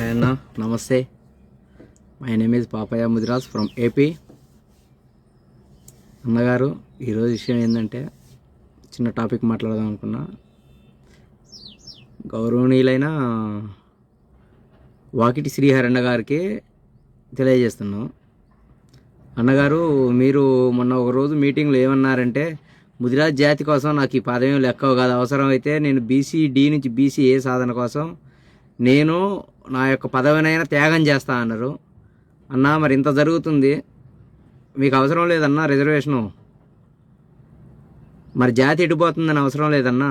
అన్న నమస్తే. My name is Papayya Mudiraj from AP. అన్నగారు ఈరోజు విషయం ఏంటంటే చిన్న టాపిక్ మాట్లాడదాం అనుకున్నా. గౌరవనీయులైన వాకిటి శ్రీహరణ గారికి తెలియజేస్తున్నాం. అన్నగారు, మీరు మొన్న ఒకరోజు మీటింగ్లో ఏమన్నారంటే, ముదిరాజ్ జాతి కోసం నాకు ఈ పదవి లెక్క కాదు, అవసరం అయితే నేను బీసీ-డి నుంచి బీసీ-ఏ సాధన కోసం నేను నా యొక్క పదవినైనా త్యాగం చేస్తా అన్నారు. అన్నా, మరి ఇంత జరుగుతుంది, మీకు అవసరం లేదన్నా రిజర్వేషను? మరి జాతి ఎడిపోతుందని అవసరం లేదన్నా?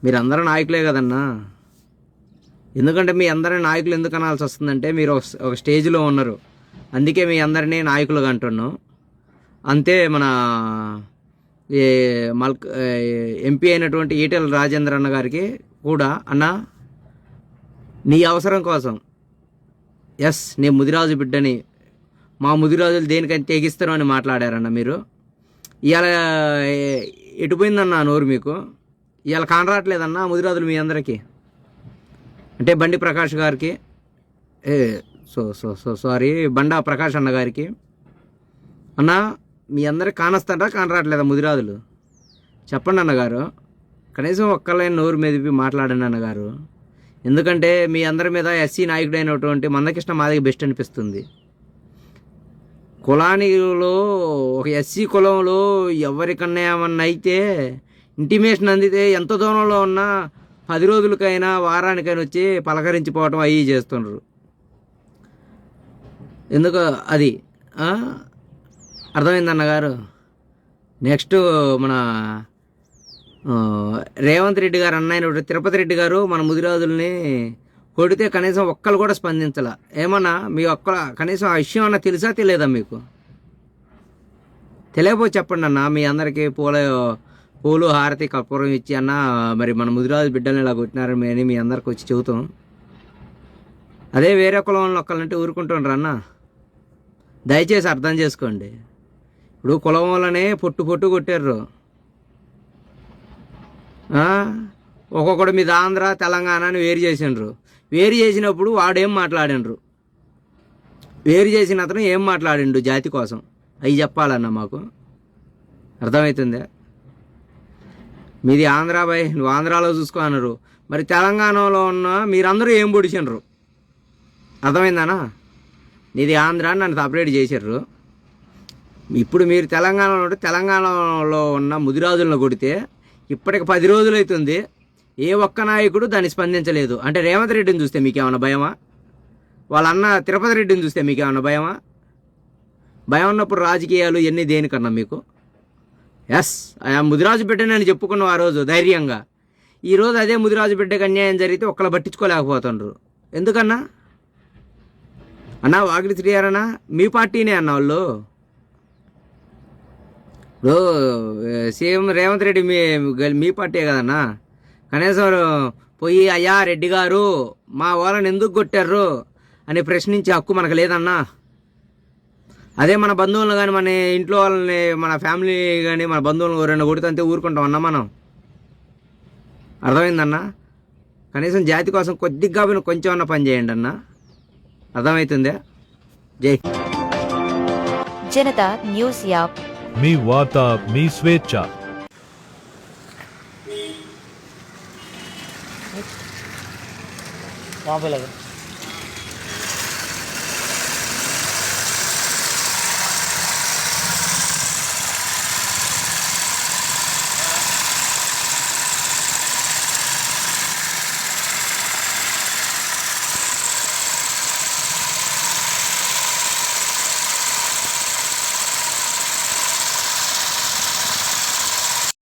మీరందరూ నాయకులే కదన్నా. ఎందుకంటే మీ అందరినీ నాయకులు ఎందుకు అనాల్సి వస్తుందంటే, మీరు ఒక స్టేజ్లో ఉన్నారు, అందుకే మీ అందరినీ నాయకులుగా అంటున్నాం. అంతే. మన ఎంపీ అయినటువంటి ఈటెల రాజేంద్ర అన్న గారికి కూడా, అన్న నీ అవసరం కోసం, ఎస్ నీ ముదిరాజు బిడ్డని, మా ముదిరాజులు దేనికని తెగిస్తారు అని మాట్లాడారన్న మీరు. ఇవాళ ఎటుపోయిందన్న నోరు మీకు? ఇవాళ కానరాట్లేదన్నా ముదిరాజులు మీ అందరికీ? అంటే బండి ప్రకాష్ గారికి, సారీ బండా ప్రకాష్ అన్న గారికి, అన్న మీ అందరికి కానొస్తాడా కానరాట్లేదా ముదిరాజులు? చెప్పండి అన్నగారు. కనీసం ఒక్కళ్ళైన నోరు మెదిపి మాట్లాడండి అన్నగారు. ఎందుకంటే మీ అందరి మీద ఎస్సీ నాయకుడైనటువంటి మందకృష్ణ మాదిగ బెస్ట్ అనిపిస్తుంది. కులానిలో ఒక ఎస్సీ కులంలో ఎవరికన్నా ఏమన్నా అయితే ఇంటిమేషన్ అందితే ఎంత దూరంలో ఉన్నా 10 రోజులకైనా వారానికైనా వచ్చి పలకరించిపోవటం అవి చేస్తుండ్రు. ఎందుకు అది అర్థమైందన్నగారు? నెక్స్ట్ మన రేవంత్ రెడ్డి గారు అన్నయ్య తిరుపతి రెడ్డి గారు మన ముదిరాజుల్ని కొడితే కనీసం ఒక్కరు కూడా స్పందించాల. ఏమన్నా మీ కనీసం ఆ విషయం అన్న తెలుసా తెలియదా మీకు? తెలియకపోతే చెప్పండి అన్న. మీ అందరికీ పూలు హారతి కర్పూరం ఇచ్చి, అన్న మరి మన ముదిరాజు బిడ్డల్ని ఇలా కొట్టినారని అని మీ అందరికి వచ్చి చెబుతాం. అదే వేరే కులంలో ఒక్కళ్ళంటే ఊరుకుంటుండ్రు అన్న. దయచేసి అర్థం చేసుకోండి. ఇప్పుడు కులం వల్లనే పొట్టు కొట్టారు. ఒక్కొక్కడు మీద ఆంధ్ర తెలంగాణ అని వేరు చేసిండ్రు. వేరు చేసినప్పుడు వాడేం మాట్లాడిండ్రు? వేరు చేసిన అతను ఏం మాట్లాడిండు జాతి కోసం? అవి చెప్పాలన్న మాకు. అర్థమవుతుందా? మీది ఆంధ్ర బై, నువ్వు ఆంధ్రాలో చూసుకో అన్నారు. మరి తెలంగాణలో ఉన్న మీరందరూ ఏం పొడిచిండ్రు? అర్థమైందానా? నీది ఆంధ్ర అని నన్ను సపరేట్ చేశారు. ఇప్పుడు మీరు తెలంగాణలో ఉంటే తెలంగాణలో ఉన్న ముదిరాజులను కొడితే ఇప్పటికి 10 రోజులు అవుతుంది, ఏ ఒక్క నాయకుడు దాన్ని స్పందించలేదు. అంటే రేవంత్ రెడ్డిని చూస్తే మీకేమన్నా భయమా? వాళ్ళ అన్న తిరుపతి రెడ్డిని చూస్తే మీకేమన్నా భయమా? భయం ఉన్నప్పుడు రాజకీయాలు ఎన్ని దేనికన్నా మీకు? ఎస్, ముదిరాజు బిడ్డని అని చెప్పుకున్నాం ఆ రోజు ధైర్యంగా. ఈరోజు అదే ముదిరాజు బిడ్డకి అన్యాయం జరిగితే ఒక్కళ్ళు పట్టించుకోలేకపోతుండ్రు. ఎందుకన్నా? అన్నా వాకిటి శ్రీహరణ మీ పార్టీనే అన్న వాళ్ళు. ఇప్పుడు సీఎం రేవంత్ రెడ్డి మీ పార్టీ కదన్నా. కనీసం పోయి, అయ్యా రెడ్డి గారు మా వాళ్ళని ఎందుకు కొట్టారు అని ప్రశ్నించే హక్కు మనకు లేదన్నా. అదే మన బంధువులను కానీ, మన ఇంట్లో వాళ్ళని, మన ఫ్యామిలీ కానీ, మన బంధువులను ఎవరైనా కొడితే ఊరుకుంటాం అన్నా మనం. అర్థమైందన్నా? కనీసం జాతి కోసం కొద్దిగా కొంచెం అన్న పని చేయండి అన్న. అర్థమవుతుందా? జై జనతా న్యూస్ యాప్. మీ వార్త మీ స్వేచ్ఛ. वहाँ पे लगे